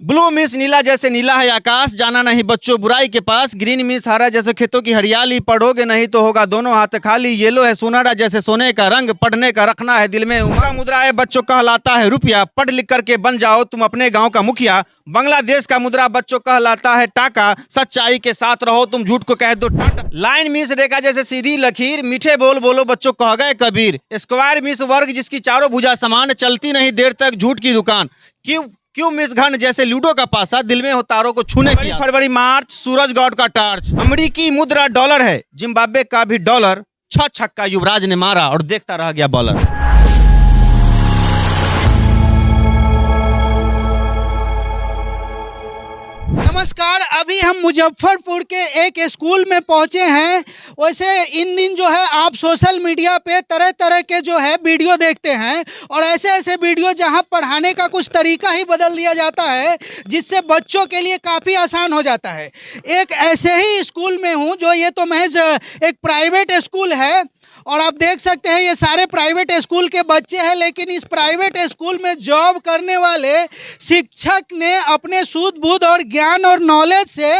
Blue means नीला जैसे नीला है आकाश, जाना नहीं बच्चों बुराई के पास। ग्रीन मीन्स हरा जैसे खेतों की हरियाली, पढ़ोगे नहीं तो होगा दोनों हाथ खाली। येलो है सुनहरा जैसे सोने का रंग, पढ़ने का रखना है दिल में उमंग। मुद्रा है बच्चों कहलाता है रुपया, पढ़ लिख करके बन जाओ तुम अपने गांव का मुखिया। बांग्लादेश का मुद्रा बच्चों कहलाता है टाका, सच्चाई के साथ रहो तुम झूठ को कह दो टाटा। लाइन मीन्स रेखा जैसे सीधी लकीर, मीठे बोल बोलो बच्चों कह गए कबीर। स्क्वायर मीन्स वर्ग जिसकी चारों भुजा समान, चलती नहीं देर तक झूठ की दुकान। क्यों मिस घन जैसे लूडो का पासा, दिल में हो तारों को छूने की। फरवरी मार्च सूरज गॉड का टार्च। अमेरिकी मुद्रा डॉलर है, जिम्बाब्वे का भी डॉलर। 6 छक्का युवराज ने मारा और देखता रह गया बॉलर। नमस्कार, अभी हम मुजफ्फरपुर के एक स्कूल में पहुंचे हैं। वैसे इन दिन जो है आप सोशल मीडिया पे तरह तरह के जो है वीडियो देखते हैं, और ऐसे ऐसे वीडियो जहां पढ़ाने का कुछ तरीका ही बदल दिया जाता है जिससे बच्चों के लिए काफ़ी आसान हो जाता है। एक ऐसे ही स्कूल में हूं जो ये तो महज एक प्राइवेट स्कूल है, और आप देख सकते हैं ये सारे प्राइवेट स्कूल के बच्चे हैं। लेकिन इस प्राइवेट स्कूल में जॉब करने वाले शिक्षक ने अपने सूझबूझ और ज्ञान और नॉलेज से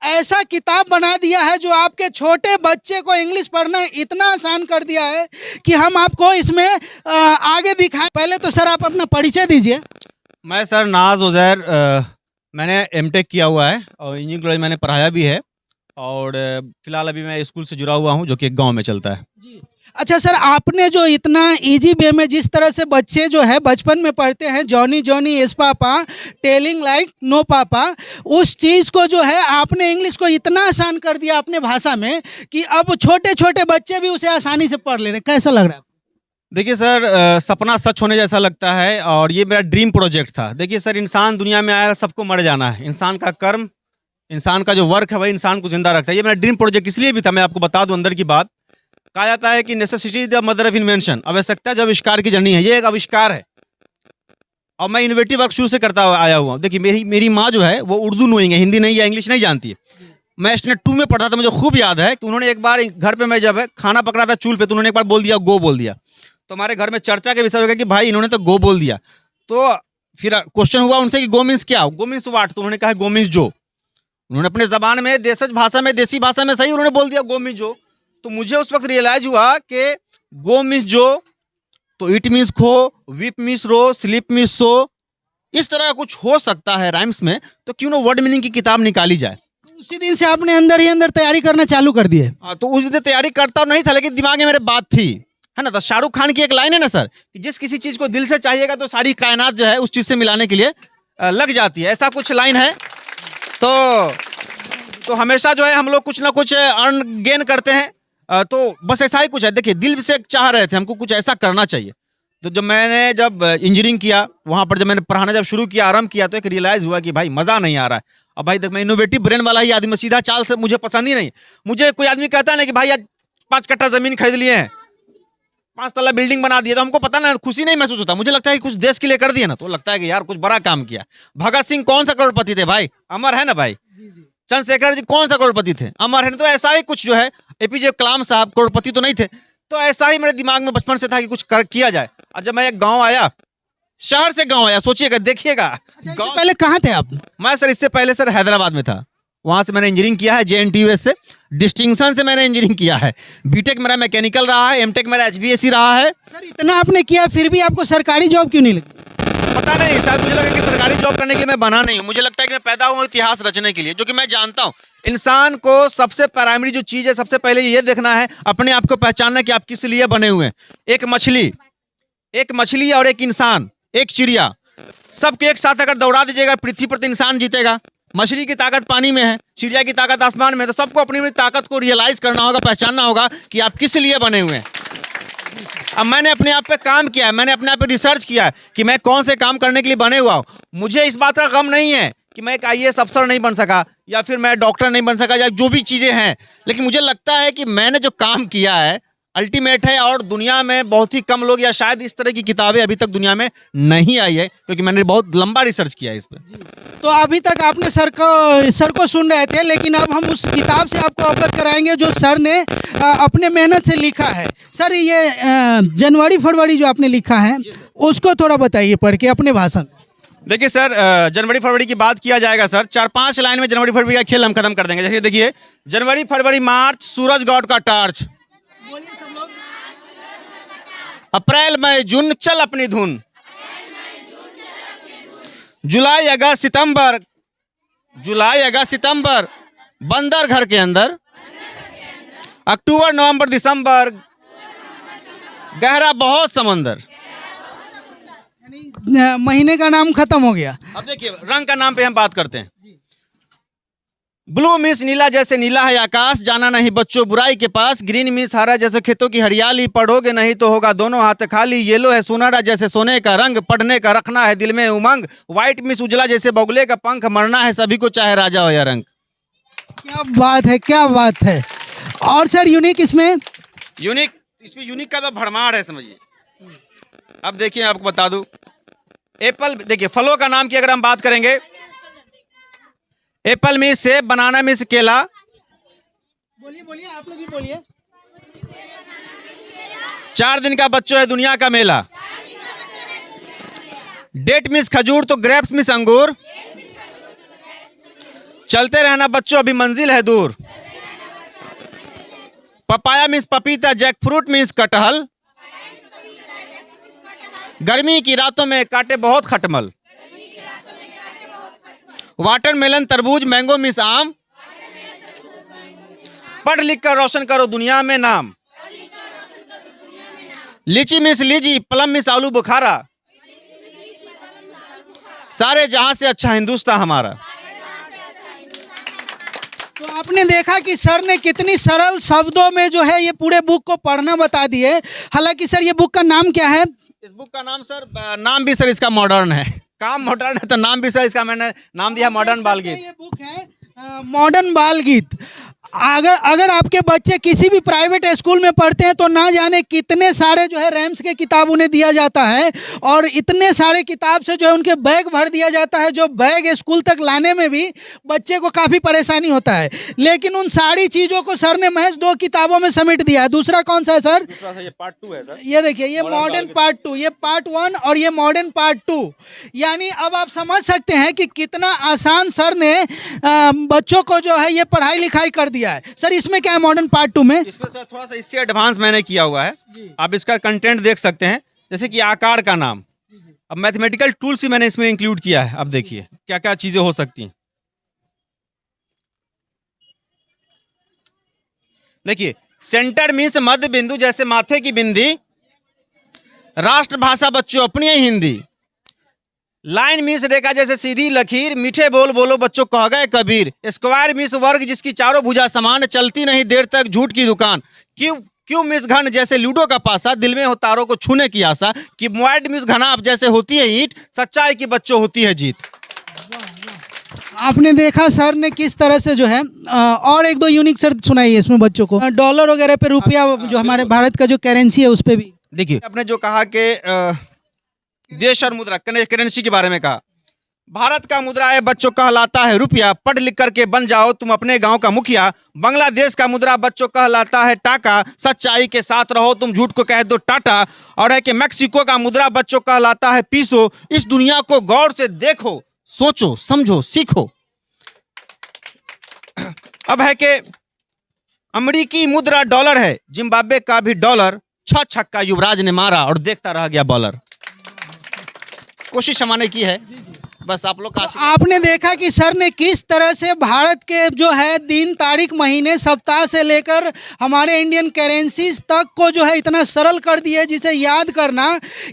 ऐसा किताब बना दिया है जो आपके छोटे बच्चे को इंग्लिश पढ़ना इतना आसान कर दिया है कि हम आपको इसमें आगे दिखाएं। पहले तो सर आप अपना परिचय दीजिए। मैं सर नाज उजैर, मैंने एमटेक किया हुआ है और इंजीनियरिंग कॉलेज मैंने पढ़ाया भी है, और फिलहाल अभी मैं स्कूल से जुड़ा हुआ हूं जो कि एक गांव में चलता है जी। अच्छा सर, आपने जो इतना इजी वे में जिस तरह से बच्चे जो है बचपन में पढ़ते हैं Johnny Johnny yes papa telling like no papa, उस चीज़ को जो है आपने इंग्लिश को इतना आसान कर दिया अपने भाषा में कि अब छोटे छोटे बच्चे भी उसे आसानी से पढ़ ले रहे हैं। कैसा लग रहा है? देखिए सर, सपना सच होने जैसा लगता है, और ये मेरा ड्रीम प्रोजेक्ट था। देखिए सर, इंसान दुनिया में आया सबको मर जाना है। इंसान का कर्म, इंसान का जो वर्क है वही इंसान को जिंदा रखता है। ये मेरा ड्रीम प्रोजेक्ट इसलिए भी था, मैं आपको बता दूं अंदर की बात। कहा जाता है कि necessity is the mother of invention, आवश्यकता जब आविष्कार की जननी है। ये एक आविष्कार है, और मैं इनोवेटिव वर्क शुरू से करता आया हुआ हूँ। देखिए मेरी माँ जो है वो उर्दू नोइंग है, हिंदी नहीं या इंग्लिश नहीं जानती है। मैं स्टैंडर्ड 2 में पढ़ा था, मुझे खूब याद है कि उन्होंने एक बार घर पे मैं जब है खाना पकड़ा था चूल्हे पे, तो उन्होंने एक बार बोल दिया गो बोल दिया। तो हमारे घर में चर्चा के विषय हो गया कि भाई इन्होंने तो गो बोल दिया। तो फिर क्वेश्चन हुआ उनसे कि गो मीन्स क्या, गो मीन्स वाट। तो उन्होंने कहा गो मीन्स जो। उन्होंने अपने जबान में देशज भाषा में देसी भाषा में सही उन्होंने बोल दिया गो मीन्स जो। तो मुझे उस वक्त रियलाइज हुआ कि गो मीन्स जो, तो इट मीन्स खो, वीप मीन्स रो, स्लीप मीन्स सो, इस तरह का कुछ हो सकता है राइम्स में। तो क्यों ना वर्ड मीनिंग की किताब निकाली जाए। उसी दिन से आपने अंदर ही अंदर तैयारी करना चालू कर दी है? तो उस दिन तैयारी करता नहीं था, लेकिन दिमाग में मेरे बात थी, है ना। तो शाहरुख खान की एक लाइन है ना सर, कि जिस किसी चीज को दिल से चाहिएगा तो सारी कायनात जो है उस चीज से मिलाने के लिए लग जाती है। ऐसा कुछ लाइन है। तो हमेशा जो है हम लोग कुछ ना कुछ अर्न गेन करते हैं। तो बस ऐसा ही कुछ है। देखिए दिल से चाह रहे थे हमको कुछ ऐसा करना चाहिए। तो जब इंजीनियरिंग किया, वहाँ पर जब मैंने पढ़ाना जब शुरू किया, आरंभ किया, तो एक रियलाइज़ हुआ कि भाई मज़ा नहीं आ रहा है। अब भाई देख, मैं इनोवेटिव ब्रेन वाला ही आदमी, सीधा चाल से मुझे पसंद ही नहीं। मुझे कोई आदमी कहता ना कि भाई आज 5 कट्ठा ज़मीन खरीद लिए हैं, 5 तल्ला बिल्डिंग बना दिया, तो हमको पता ना खुशी नहीं महसूस होता। मुझे लगता है कि कुछ देश के लिए कर दिया ना, तो लगता है कि यार कुछ बड़ा काम किया। भगत सिंह कौन सा करोड़पति थे भाई, अमर है ना भाई। चंद्रशेखर जी कौन सा करोड़पति थे, अमर है। तो ऐसा ही कुछ जो है, एपीजे कलाम साहब करोड़पति तो नहीं थे। तो ऐसा ही मेरे दिमाग में बचपन से था कि कुछ किया जाए। और जब मैं एक गांव आया, शहर से गांव आया, सोचिएगा देखिएगा। अच्छा, पहले कहाँ थे आप? मैं सर इससे पहले सर हैदराबाद में था। वहां से मैंने इंजीनियरिंग किया है JNTU से, डिस्टिंक्शन से मैंने इंजीनियरिंग किया है। बीटेक मेरा मैकेनिकल रहा है, एमटेक मेरा HVAC रहा है। सर इतना आपने किया फिर भी आपको सरकारी जॉब क्यों नहीं लगी? पता नहीं, शायद मुझे लगा कि सरकारी जॉब करने के लिए मैं बना नहीं हूँ। मुझे लगता है कि मैं पैदा हुआ इतिहास रचने के लिए, जो कि मैं जानता हूँ इंसान को सबसे प्राइमरी जो चीज़ है, सबसे पहले ये देखना है अपने आप को पहचानना कि आप किस लिए बने हुए हैं। एक मछली और एक इंसान, एक चिड़िया, सबके एक साथ अगर दौड़ा दीजिएगा पृथ्वी पर तो इंसान जीतेगा। मछली की ताकत पानी में है, चिड़िया की ताकत आसमान में है। तो सबको अपनी अपनी ताकत को रियलाइज करना होगा, पहचानना होगा कि आप किस लिए बने हुए हैं। अब मैंने अपने आप पे काम किया है, मैंने अपने आप पे रिसर्च किया है कि मैं कौन से काम करने के लिए बने हुआ हूँ। मुझे इस बात का गम नहीं है कि मैं एक IAS अफसर नहीं बन सका, या फिर मैं डॉक्टर नहीं बन सका, या जो भी चीज़ें हैं। लेकिन मुझे लगता है कि मैंने जो काम किया है अल्टीमेट है, और दुनिया में बहुत ही कम लोग, या शायद इस तरह की किताबें अभी तक दुनिया में नहीं आई है, क्योंकि मैंने बहुत लंबा रिसर्च किया है इस पर। तो अभी तक आपने सर को सुन रहे थे, लेकिन अब हम उस किताब से आपको अवगत कराएंगे जो सर ने अपने मेहनत से लिखा है। सर ये जनवरी फरवरी जो आपने लिखा है उसको थोड़ा बताइए पढ़ के अपने भाषा में। देखिए सर, जनवरी फरवरी की बात किया जाएगा सर, 4-5 लाइन में जनवरी फरवरी का खेल हम खत्म कर देंगे। जैसे देखिए, जनवरी फरवरी मार्च सूरज गॉड का टार्च, बोलिए सब लोग। अप्रैल मई जून चल अपनी धुन, जुलाई अगस्त सितंबर, जुलाई अगस्त सितंबर बंदर घर के अंदर, अक्टूबर नवंबर दिसंबर गहरा बहुत समंदर। यानी महीने का नाम खत्म हो गया। अब देखिए रंग का नाम पे हम बात करते हैं। ब्लू मीन्स नीला, जैसे नीला है आकाश, जाना नहीं बच्चों बुराई के पास। ग्रीन मीन्स हरा, जैसे खेतों की हरियाली, पढ़ोगे नहीं तो होगा दोनों हाथ खाली। येलो है सुनहरा, जैसे सोने का रंग, पढ़ने का रखना है दिल में उमंग। व्हाइट मीन्स उजला, जैसे बगुले का पंख, मरना है सभी को चाहे राजा हो या रंग। क्या बात है, क्या बात है। और सर यूनिक इसमें यूनिक का तो भरमार है, समझिए। अब देखिए आपको बता दूं, एप्पल, देखिए फलों का नाम की अगर हम बात करेंगे, एप्पल मीन्स सेब, बनाना मीन्स केला। बोलिए बोलिए, आप लोग ही बोलिए। 4 दिन का बच्चों है दुनिया का मेला। डेट मीन्स खजूर, तो ग्रेप्स मीन्स अंगूर। चलते रहना बच्चों अभी मंजिल है दूर। पपाया मीन्स पपीता, जैक फ्रूट मीन्स कटहल। गर्मी की रातों में काटे बहुत खटमल। वाटरमेलन तरबूज, मैंगो मीन्स आम। पढ़ लिख कर रोशन करो दुनिया में नाम। लीची मीन्स लीजी, प्लम मीन्स आलू बुखारा। सारे जहां से अच्छा हिंदुस्तान हमारा। तो आपने देखा कि सर ने कितनी सरल शब्दों में जो है ये पूरे बुक को पढ़ना बता दिए। हालांकि सर ये बुक का नाम क्या है? इस बुक का नाम सर, नाम भी सर इसका मॉडर्न है। काम मॉडर्न है तो नाम भी सर इसका मैंने नाम दिया मॉडर्न बाल गीत। ये बुक है मॉडर्न बाल गीत। अगर आपके बच्चे किसी भी प्राइवेट स्कूल में पढ़ते हैं तो ना जाने कितने सारे जो है रैम्स के किताब उन्हें दिया जाता है, और इतने सारे किताब से जो है उनके बैग भर दिया जाता है, जो बैग स्कूल तक लाने में भी बच्चे को काफ़ी परेशानी होता है। लेकिन उन सारी चीज़ों को सर ने महज 2 किताबों में समेट दिया है। दूसरा कौन सा है सर? दूसरा ये पार्ट 2 है सर। ये देखिए, ये मॉडर्न पार्ट 2, ये पार्ट 1 और ये मॉडर्न पार्ट 2। यानी अब आप समझ सकते हैं कि कितना आसान सर ने बच्चों को जो है ये पढ़ाई लिखाई कर दिया है। सर इसमें क्या है मॉडर्न पार्ट 2 में? इसमें सर थोड़ा सा इससे एडवांस मैंने किया हुआ है। आप इसका कंटेंट देख सकते हैं, जैसे कि आकार का नाम। अब मैथमेटिकल टूल्स भी मैंने इसमें इंक्लूड किया है। अब देखिए क्या क्या चीजें हो सकती हैं। देखिए, सेंटर मीन्स मध्य बिंदु, जैसे माथे की बिंदी। राष्ट्रभाषा बच्चों अपनी है हिंदी। लाइन मीन्स रेखा, जैसे सीधी लकीर। मीठे बोल बोलो बच्चों कह गए कबीर। स्क्वायर मीन्स वर्ग, जिसकी चारों भुजा समान। चलती नहीं देर तक झूठ की दुकान। क्यों मीन्स घन, जैसे लूडो का पासा। दिल में हो तारों को छूने की आशा। कि मोइड मीन्स घनाप, जैसे होती है ईंट। सच्चाई की बच्चों होती है जीत। आपने देखा सर ने किस तरह से जो है और 1-2 यूनिक सर सुनाइए इसमें बच्चों को। डॉलर वगैरह पे, रुपया जो हमारे भारत का जो करेंसी है उस पे भी। देखिए आपने जो कहा कि देश और मुद्रा, करेंसी के बारे में कहा। भारत का मुद्रा है बच्चों कहलाता है रुपया। पढ़ लिख करके बन जाओ तुम अपने गांव का मुखिया। बांग्लादेश का मुद्रा बच्चों कहलाता है टाका। सच्चाई के साथ रहो तुम झूठ को कह दो टाटा। और है कि मैक्सिको का मुद्रा बच्चों कहलाता है पीसो। इस दुनिया को गौर से देखो, सोचो समझो सीखो। अब है कि अमेरिकी मुद्रा डॉलर है। जिम्बाब्वे का भी डॉलर। 6 छक्का युवराज ने मारा और देखता रह गया बॉलर। कोशिश हमारे की है, बस आप लोग का आपने देखा कि सर ने किस तरह से भारत के जो है दिन, तारीख, महीने, सप्ताह से लेकर हमारे इंडियन करेंसीज तक को जो है इतना सरल कर दिया है, जिसे याद करना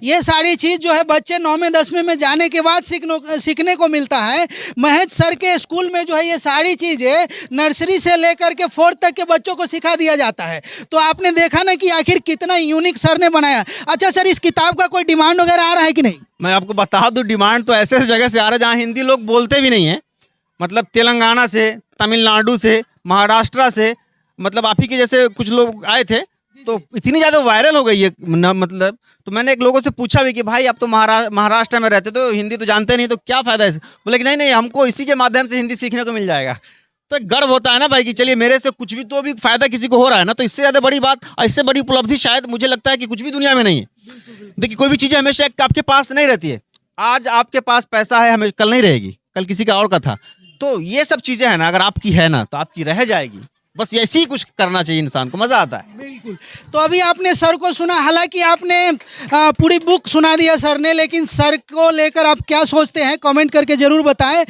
ये सारी चीज़ जो है बच्चे 9वें 10वें में जाने के बाद सीखने को मिलता है। महज सर के स्कूल में जो है ये सारी चीज़ें नर्सरी से लेकर के 4th तक के बच्चों को सिखा दिया जाता है। तो आपने देखा ना कि आखिर कितना यूनिक सर ने बनाया। अच्छा सर, इस किताब का कोई डिमांड वगैरह आ रहा है कि नहीं? मैं आपको बता दूं, डिमांड तो ऐसे जगह से आ रहा है जहाँ हिंदी लोग बोलते भी नहीं हैं। मतलब तेलंगाना से, तमिलनाडु से, महाराष्ट्र से, मतलब आप ही के जैसे कुछ लोग आए थे, तो इतनी ज़्यादा वायरल हो गई है मतलब। तो मैंने एक लोगों से पूछा भी कि भाई आप तो महाराष्ट्र में रहते तो हिंदी तो जानते नहीं, तो क्या फ़ायदा है? बोले कि नहीं हमको इसी के माध्यम से हिंदी सीखने को मिल जाएगा। तो गर्व होता है ना भाई कि चलिए मेरे से कुछ भी तो भी फायदा किसी को हो रहा है ना, तो इससे ज़्यादा बड़ी बात, इससे बड़ी उपलब्धि शायद मुझे लगता है कि कुछ भी दुनिया में नहीं है। देखिए कोई भी चीज़ हमेशा आपके पास नहीं रहती है। आज आपके पास पैसा है, हमें कल नहीं रहेगी, कल किसी का और का था। तो ये सब चीजें हैं ना, अगर आपकी है ना तो आपकी रह जाएगी। बस ऐसी ही कुछ करना चाहिए इंसान को, मजा आता है। बिल्कुल। तो अभी आपने सर को सुना, हालांकि आपने पूरी बुक सुना दिया सर ने, लेकिन सर को लेकर आप क्या सोचते हैं कमेंट करके जरूर बताएं।